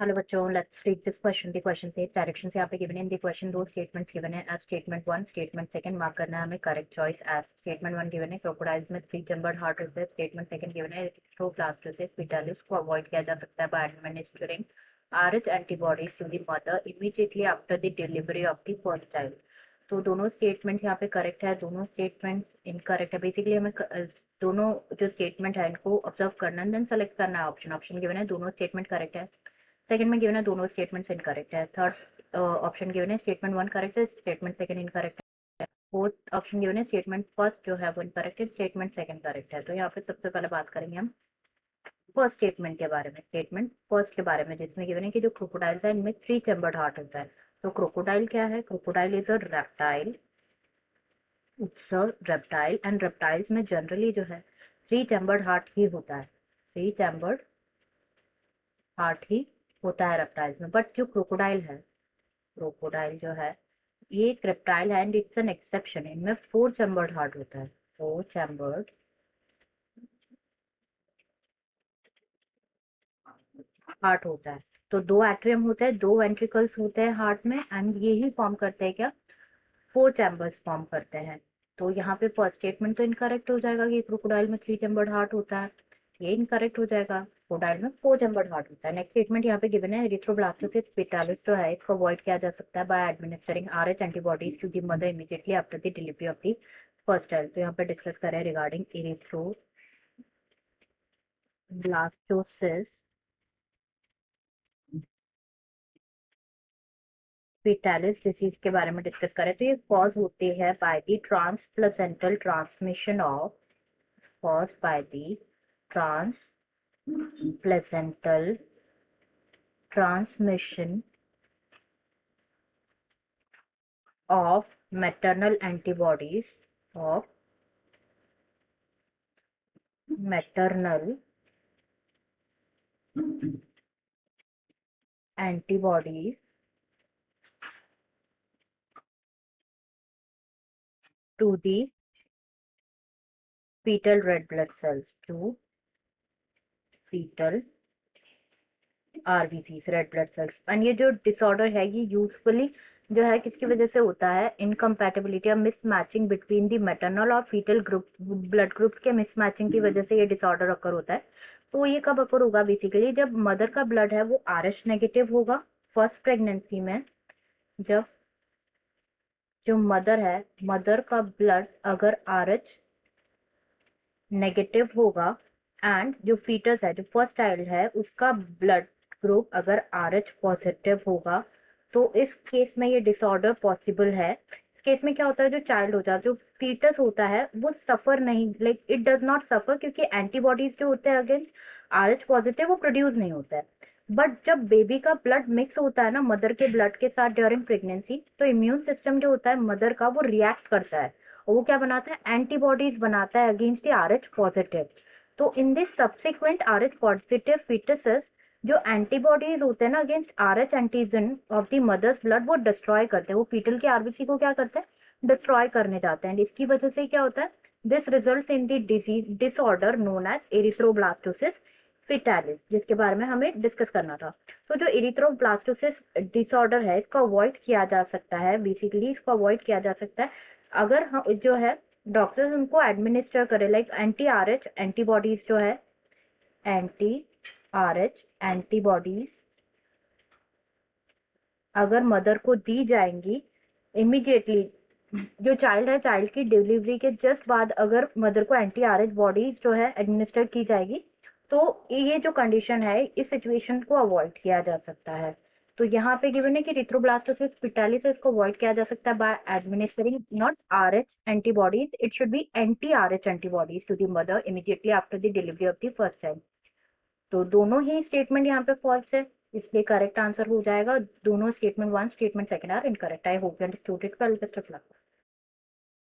Hello बच्चों, let's read this question. The question says directions यहाँ पे given in the question दो statements given है as statement 1, statement 2 mark करना है हमें correct choice as statement 1 given है crocodiles में 3 chambered heart होते हैं, statement 2 given है erythroblast vitalis को avoid किया जा सकता है by administering RH antibodies to the mother immediately after the delivery of the first child. तो दोनों स्टेटमेंट यहाँ पे करेक्ट है, दोनों स्टेटमेंट इनकरेक्ट है. बेसिकली हमें दोनों जो स्टेटमेंट है इनको ऑब्जर्व करना है, देन सेलेक्ट करना है ऑप्शन गिवन है, दोनों स्टेटमेंट करेक्ट है. सेकंड में गिवन है दोनों स्टेटमेंट्स इनकरेक्ट है. थर्ड ऑप्शन गिवन है स्टेटमेंट 1 करेक्ट है, स्टेटमेंट सेकंड इनकरेक्ट है. फोर्थ ऑप्शन गिवन है स्टेटमेंट फर्स्ट जो है वो इनकरेक्ट है, स्टेटमेंट सेकंड करेक्ट है. तो यहाँ पे सबसे पहले बात करेंगे हम फर्स्ट स्टेटमेंट के बारे में. स्टेटमेंट फर्स्ट के बारे में जिसमें गिवन है कि जो क्रोकोडाइल्स है इनमें 3 चैम्बर्ड हार्ट होता है. तो क्रोकोडाइल क्या है? Crocodile is a reptile. It's a reptile and reptiles में जनरली जो है 3 चैम्बर्ड हार्ट ही होता है. 3 चैम्बर्ड हार्ट ही होता है रेप्टाइल्स में. बट जो क्रोकोडाइल है, क्रोकोडाइल जो है ये एक रेप्टाइल है एंड इट्स एन एक्सेप्शन. इनमें 4 चैम्बर्ड हार्ट होता है. 4 चैम्बर्ड हार्ट होता है. तो 2 एट्रियम होते हैं, 2 वेंट्रिकल्स होते हैं हार्ट में एंड ये ही फॉर्म करते हैं क्या? 4 चैम्बर्स फॉर्म करते हैं. तो यहाँ पे फर्स्ट स्टेटमेंट तो इनकरेक्ट हो जाएगा कि क्रोकोडाइल में 3 चैम्बर्ड हार्ट होता है, ये इनकरेक्ट हो जाएगा. क्रोकोडाइल में 4 चैम्बर्ड हार्ट होता है. नेक्स्ट स्टेटमेंट यहाँ पे गिवन है एरिथ्रोब्लास्टोसिस पिटालिस जो है इसको अवॉइड किया जा सकता है by administering RH antibodies to the mother immediately after the delivery of the first child. तो यहाँ पे डिस्कस करें रिगार्डिंग एरिथ्रोब्लास्टोसिस पिटालिस डिसीज के बारे में डिस्कस करें. तो ये कॉज होती है by the ट्रांसप्लेसेंटल transmission of caused by the transplacental transmission of maternal antibodies to the fetal red blood cells, to fetal RBCs red blood cells. And ये जो डिसऑर्डर है ये यूजुअली जो है किसकी वजह से होता है? इनकम्पैटिबिलिटी या मिसमैचिंग बिटवीन द मैटरनल और फीटल ग्रुप ब्लड ग्रुप्स के मिसमैचिंग की वजह से ये डिसऑर्डर अकर होता है. तो ये कब अकर होगा? बेसिकली जब मदर का ब्लड है वो RH नेगेटिव होगा फर्स्ट प्रेगनेंसी में. जब जो मदर है, मदर का ब्लड अगर RH नेगेटिव होगा एंड जो फीटस है, जो फर्स्ट चाइल्ड है उसका ब्लड ग्रुप अगर RH पॉजिटिव होगा तो इस केस में ये डिसऑर्डर पॉसिबल है. इस केस में क्या होता है? जो चाइल्ड होता है, जो फीटस होता है वो सफर नहीं, like it does not suffer क्योंकि एंटीबॉडीज जो होते हैं अगेंस्ट RH पॉजिटिव वो प्रोड्यूस नहीं होता है. बट जब बेबी का ब्लड मिक्स होता है ना मदर के ब्लड के साथ ड्यूरिंग प्रेगनेंसी, तो इम्यून सिस्टम जो होता है मदर का वो रिएक्ट करता है और वो क्या बनाता है? एंटीबॉडीज बनाता है अगेंस्ट द RH पॉजिटिव. तो in this subsequent RH positive fetuses जो एंटीबॉडीज होते हैं ना against RH antigen of the mother's blood वो डिस्ट्रॉय करते हैं. वो फीटल के आरबीसी को क्या करते हैं? डिस्ट्रॉय करने जाते हैं. इसकी वजह से क्या होता है? This result in the disease disorder known as erythroblastosis fetalis, जिसके बारे में हमें डिस्कस करना था. तो जो एरिथ्रोब्लास्टोसिस डिसऑर्डर है इसको अवॉइड किया जा सकता है. बेसिकली इसको अवॉइड किया जा सकता है अगर हम जो है डॉक्टर्स उनको एडमिनिस्टर करे लाइक एंटी RH एंटीबॉडीज जो है, एंटी RH एंटीबॉडीज अगर मदर को दी जाएंगी इमीडिएटली, जो चाइल्ड है चाइल्ड की डिलीवरी के जस्ट बाद अगर मदर को एंटी RH बॉडीज जो है एडमिनिस्टर की जाएगी तो ये जो कंडीशन है इस सिचुएशन को अवॉइड किया जा सकता है. तो यहाँ पे गिवन है कि एरिथ्रोब्लास्टोसिस पिटालिस इसको अवॉइड किया जा सकता है by administering not RH antibodies, it should be anti RH antibodies to the mother immediately after the delivery of the first child. तो दोनों ही स्टेटमेंट यहाँ पे फॉल्स है, इसलिए करेक्ट आंसर हो जाएगा दोनों statement 1 statement 2 are incorrect. I hope you understood it. Well, best of luck.